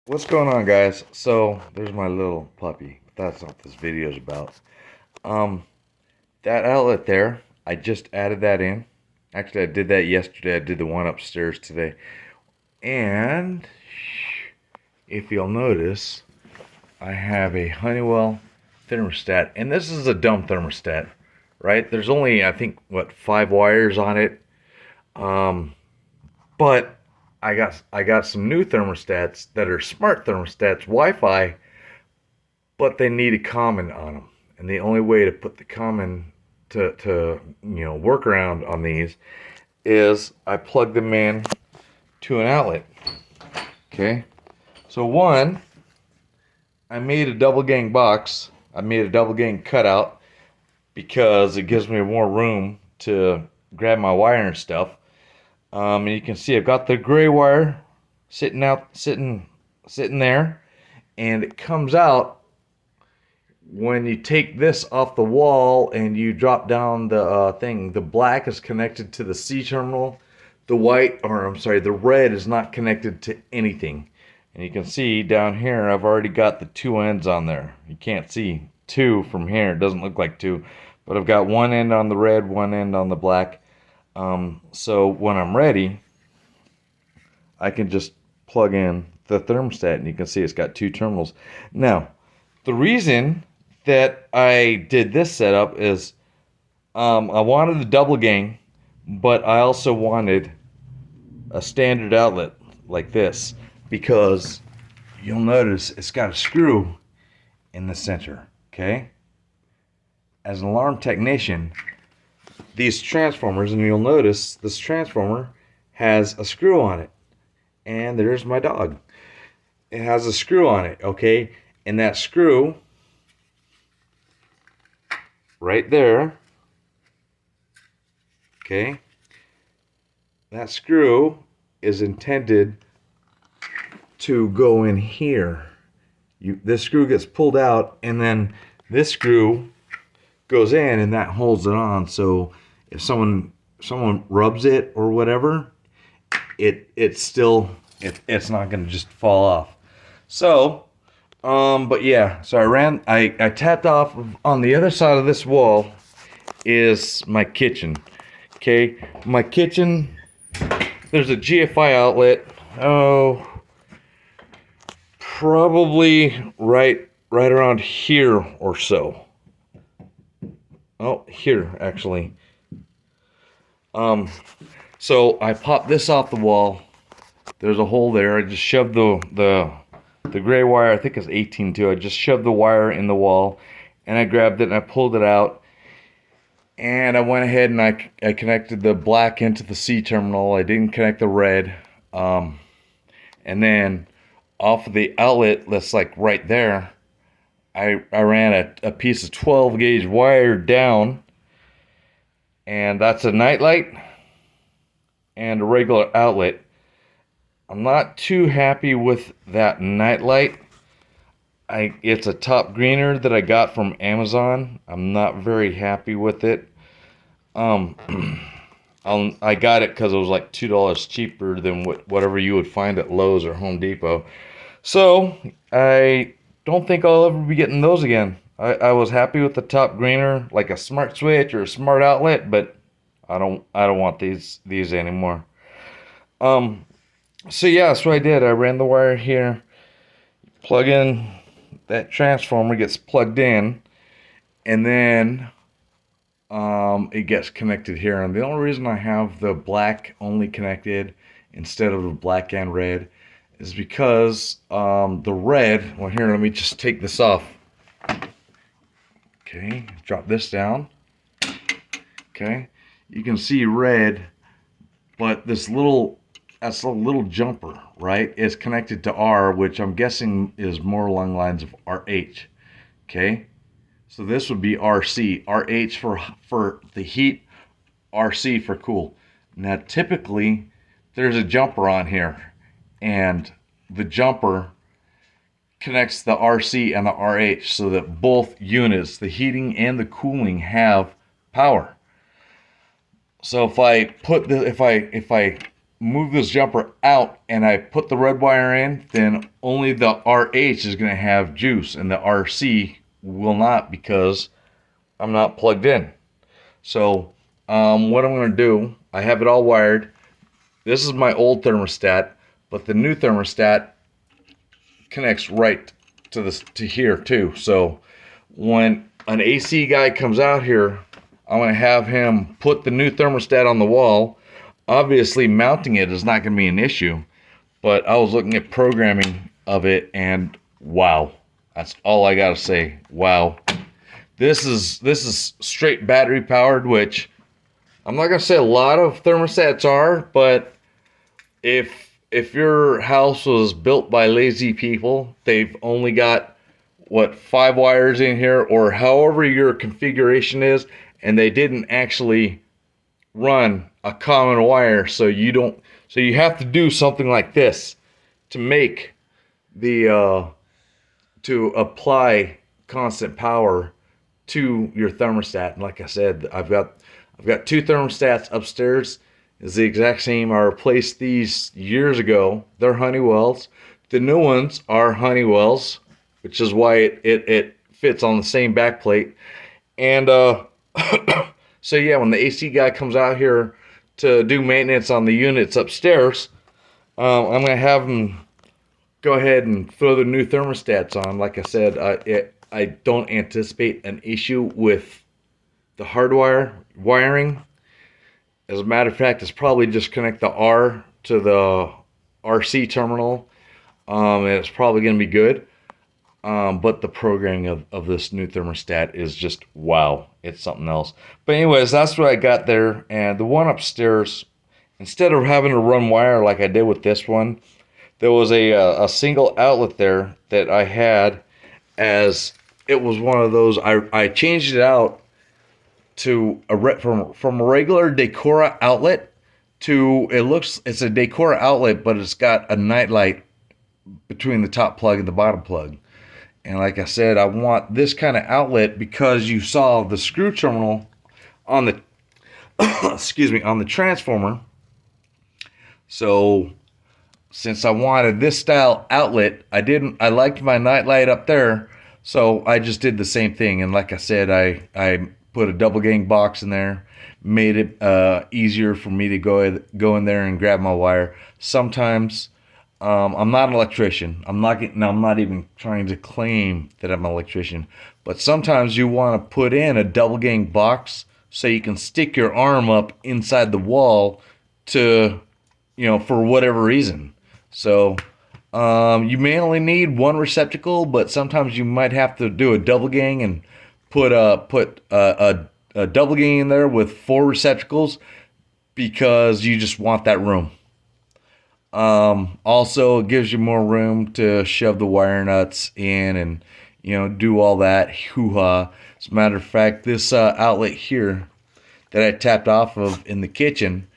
What's going on, guys? So there's my little puppy. That's not what this video is about. Um, that outlet there, I just added that in. Actually, I did that yesterday. I did the one upstairs today. And if you'll notice, I have a Honeywell thermostat, and this is a dumb thermostat, right? There's only, I think, what, 5 wires on it. Um, but I got some new thermostats that are smart thermostats, Wi-Fi, but they need a common on them. And the only way to put the common to work around on these is I plug them in to an outlet. Okay. So one, I made a double gang box. I made a double gang cutout because it gives me more room to grab my wire and stuff. And you can see I've got the gray wire sitting there, and it comes out when you take this off the wall and you drop down the thing. The black is connected to the C terminal. The red is not connected to anything. And you can see down here, I've already got the two ends on there. You can't see two from here. It doesn't look like two, but I've got one end on the red, one end on the black. So when I'm ready, I can just plug in the thermostat, and you can see it's got two terminals. Now, the reason that I did this setup is I wanted the double gang, but I also wanted a standard outlet like this because you'll notice it's got a screw in the center, okay? As an alarm technician, these transformers, and you'll notice this transformer has a screw on it. And there's my dog. It has a screw on it, okay? And that screw right there, okay? That screw is intended to go in here. This screw gets pulled out, and then this screw goes in, and that holds it on. So if someone rubs it or whatever, it's not going to just fall off. So, but yeah, so I tapped off on the other side of this wall is my kitchen. Okay, my kitchen, there's a GFI outlet. Oh, probably right around here or so. Oh, here actually. So I popped this off the wall. There's a hole there. I just shoved the gray wire, I think it's 18 too. I just shoved the wire in the wall, and I grabbed it and I pulled it out. And I went ahead and I connected the black into the C terminal. I didn't connect the red. And then off of the outlet that's like right there, I ran a piece of 12 gauge wire down, and that's a nightlight and a regular outlet. I'm not too happy with that nightlight. It's a top greener that I got from Amazon. I'm not very happy with it. I got it because it was like $2 cheaper than whatever you would find at Lowe's or Home Depot. So I don't think I'll ever be getting those again. I was happy with the top greener, like a smart switch or a smart outlet, but I don't want these anymore. So yeah, that's what I did. I ran the wire here, plug in, that transformer gets plugged in, and then it gets connected here. And the only reason I have the black only connected instead of the black and red is because the red, well here, let me just take this off. Okay, drop this down. Okay, you can see red, but that's a little jumper, right, is connected to R, which I'm guessing is more along the lines of RH. Okay, so this would be RC, RH for the heat, RC for cool. Now typically there's a jumper on here, and the jumper connects the RC and the RH so that both units, the heating and the cooling, have power. So if I move this jumper out and I put the red wire in, then only the RH is going to have juice and the RC will not, because I'm not plugged in. So what I'm going to do, I have it all wired. This is my old thermostat, but the new thermostat connects right to here too. So when an AC guy comes out here, I'm going to have him put the new thermostat on the wall. Obviously, mounting it is not going to be an issue, but I was looking at programming of it, and wow, that's all I got to say. Wow, this is straight battery powered, which I'm not going to say a lot of thermostats are, but if your house was built by lazy people, they've only got what 5 wires in here, or however your configuration is, and they didn't actually run a common wire, so you have to do something like this to make the to apply constant power to your thermostat. And like I said, I've got 2 thermostats upstairs. It's the exact same. I replaced these years ago. They're Honeywells. The new ones are Honeywells, which is why it fits on the same back plate. And so yeah, when the AC guy comes out here to do maintenance on the units upstairs, I'm going to have him go ahead and throw the new thermostats on. Like I said, I don't anticipate an issue with the hardwire wiring. As a matter of fact, it's probably just connect the R to the RC terminal, and it's probably going to be good. But the programming of this new thermostat is just wow. It's something else. But anyways, that's what I got there. And the one upstairs, instead of having to run wire like I did with this one, there was a single outlet there that I had, as it was one of those. I changed it out to from a regular Decora outlet to it's a Decora outlet, but it's got a nightlight between the top plug and the bottom plug. And like I said, I want this kind of outlet because you saw the screw terminal on the excuse me, on the transformer. So since I wanted this style outlet, I liked my nightlight up there, so I just did the same thing. And like I said, I put a double gang box in there, made it easier for me to go in there and grab my wire. Sometimes I'm not an electrician. I'm not even trying to claim that I'm an electrician. But sometimes you want to put in a double gang box so you can stick your arm up inside the wall to, for whatever reason. So you may only need one receptacle, but sometimes you might have to do a double gang and put a double gang in there with 4 receptacles because you just want that room. Also, it gives you more room to shove the wire nuts in and, do all that hoo-ha. As a matter of fact, this outlet here that I tapped off of in the kitchen,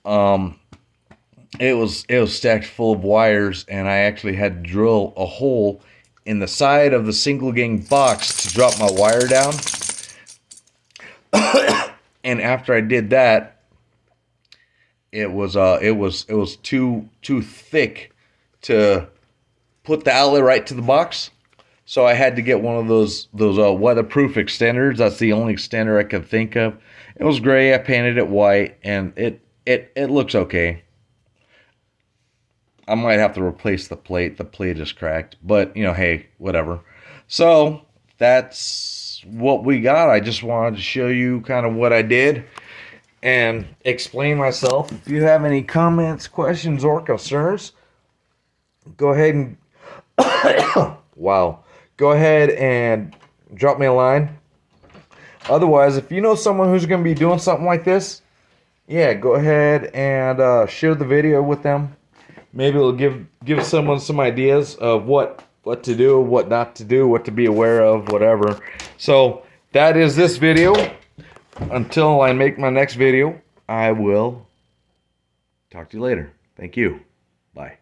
it was stacked full of wires, and I actually had to drill a hole in the side of the single gang box to drop my wire down. And after I did that, it was too thick to put the outlet right to the box. So I had to get one of those weatherproof extenders. That's the only extender I could think of. It was gray. I painted it white, and it looks okay. I might have to replace the plate. The plate is cracked, but hey, whatever. So that's what we got. I just wanted to show you kind of what I did and explain myself. If you have any comments, questions, or concerns, go ahead and go ahead and drop me a line. Otherwise, if you know someone who's going to be doing something like this, yeah, go ahead and share the video with them. Maybe it'll give someone some ideas of what to do, what not to do, what to be aware of, whatever. So that is this video. Until I make my next video, I will talk to you later. Thank you. Bye.